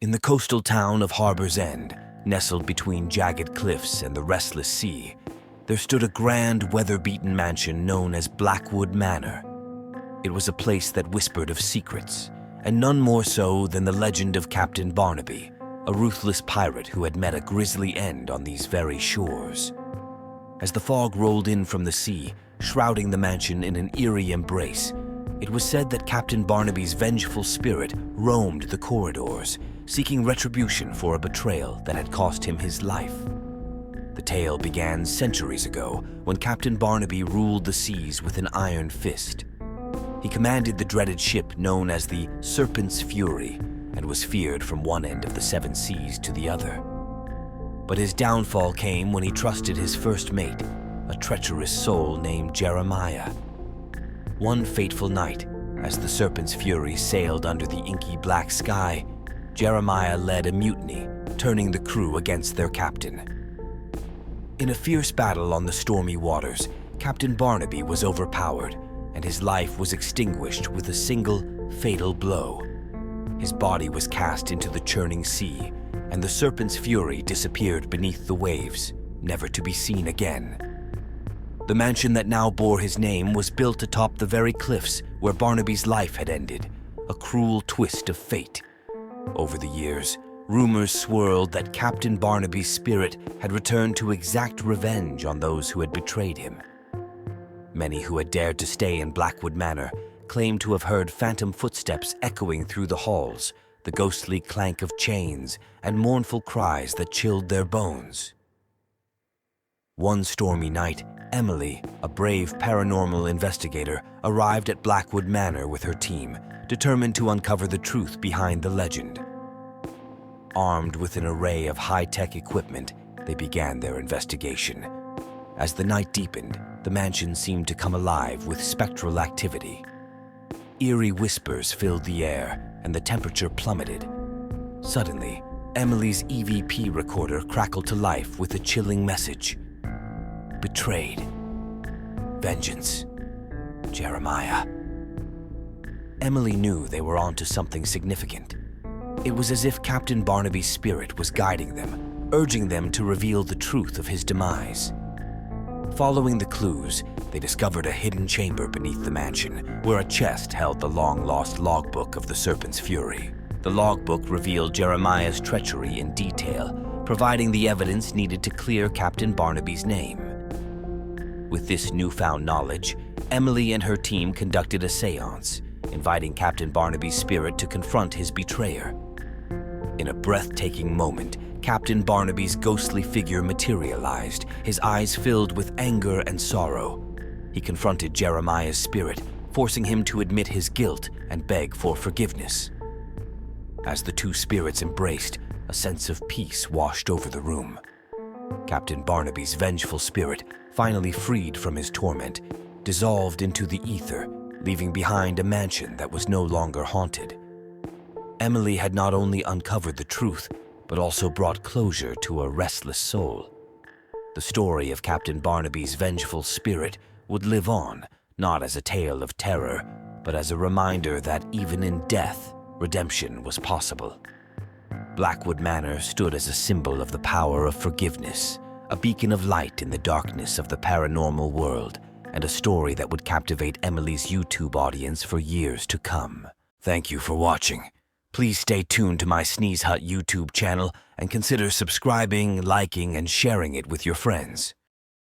In the coastal town of Harbor's End, nestled between jagged cliffs and the restless sea, there stood a grand, weather-beaten mansion known as Blackwood Manor. It was a place that whispered of secrets, and none more so than the legend of Captain Barnaby, a ruthless pirate who had met a grisly end on these very shores. As the fog rolled in from the sea, shrouding the mansion in an eerie embrace, it was said that Captain Barnaby's vengeful spirit roamed the corridors, seeking retribution for a betrayal that had cost him his life. The tale began centuries ago when Captain Barnaby ruled the seas with an iron fist. He commanded the dreaded ship known as the Serpent's Fury and was feared from one end of the seven seas to the other. But his downfall came when he trusted his first mate, a treacherous soul named Jeremiah. One fateful night, as the Serpent's Fury sailed under the inky black sky, Jeremiah led a mutiny, turning the crew against their captain. In a fierce battle on the stormy waters, Captain Barnaby was overpowered, and his life was extinguished with a single, fatal blow. His body was cast into the churning sea, and the Serpent's Fury disappeared beneath the waves, never to be seen again. The mansion that now bore his name was built atop the very cliffs where Barnaby's life had ended, a cruel twist of fate. Over the years, rumors swirled that Captain Barnaby's spirit had returned to exact revenge on those who had betrayed him. Many who had dared to stay in Blackwood Manor claimed to have heard phantom footsteps echoing through the halls, the ghostly clank of chains, and mournful cries that chilled their bones. One stormy night, Emily, a brave paranormal investigator, arrived at Blackwood Manor with her team, determined to uncover the truth behind the legend. Armed with an array of high-tech equipment, they began their investigation. As the night deepened, the mansion seemed to come alive with spectral activity. Eerie whispers filled the air, and the temperature plummeted. Suddenly, Emily's EVP recorder crackled to life with a chilling message. Betrayed. Vengeance. Jeremiah. Emily knew they were onto something significant. It was as if Captain Barnaby's spirit was guiding them, urging them to reveal the truth of his demise. Following the clues, they discovered a hidden chamber beneath the mansion, where a chest held the long-lost logbook of the Serpent's Fury. The logbook revealed Jeremiah's treachery in detail, providing the evidence needed to clear Captain Barnaby's name. With this newfound knowledge, Emily and her team conducted a séance, inviting Captain Barnaby's spirit to confront his betrayer. In a breathtaking moment, Captain Barnaby's ghostly figure materialized, his eyes filled with anger and sorrow. He confronted Jeremiah's spirit, forcing him to admit his guilt and beg for forgiveness. As the two spirits embraced, a sense of peace washed over the room. Captain Barnaby's vengeful spirit, finally freed from his torment, dissolved into the ether, leaving behind a mansion that was no longer haunted. Emily had not only uncovered the truth, but also brought closure to a restless soul. The story of Captain Barnaby's vengeful spirit would live on, not as a tale of terror, but as a reminder that even in death, redemption was possible. Blackwood Manor stood as a symbol of the power of forgiveness, a beacon of light in the darkness of the paranormal world, and a story that would captivate Emily's YouTube audience for years to come. Thank you for watching. Please stay tuned to my Sneeze Hut YouTube channel and consider subscribing, liking, and sharing it with your friends.